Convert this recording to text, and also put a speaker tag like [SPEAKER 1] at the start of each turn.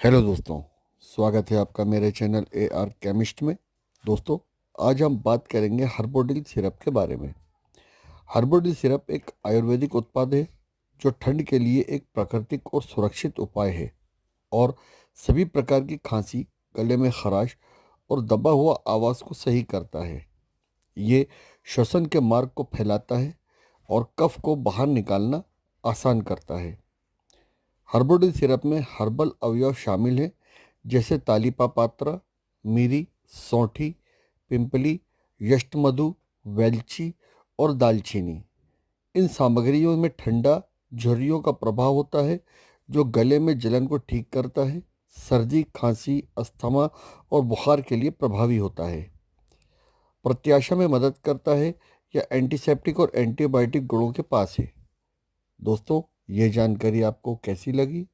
[SPEAKER 1] Hello दोस्तों, स्वागत है आपका मेरे चैनल ए आर केमिस्ट में। दोस्तों, आज हम बात करेंगे हर्बोडिल सिरप के बारे में। हर्बोडिल सिरप एक आयुर्वेदिक उत्पाद है जो ठंड के लिए एक प्राकृतिक और सुरक्षित उपाय है और सभी प्रकार की खांसी, गले में खराश और दबा हुआ आवाज़ को सही करता है। ये श्वसन के मार्ग को फैलाता है और कफ को बाहर निकालना आसान करता है। हर्बोडिल सिरप में हर्बल अवयव शामिल हैं, जैसे तालीपापात्रा, मिरी, सौंठी, पिंपली, यष्टमधु, वेलची और दालचीनी। इन सामग्रियों में ठंडा झुर्रियों का प्रभाव होता है जो गले में जलन को ठीक करता है, सर्दी, खांसी, अस्थमा और बुखार के लिए प्रभावी होता है। प्रत्याशा में मदद करता है या एंटीसेप्टिक और एंटीबायोटिक गुणों के पास है। दोस्तों, ये जानकारी आपको कैसी लगी?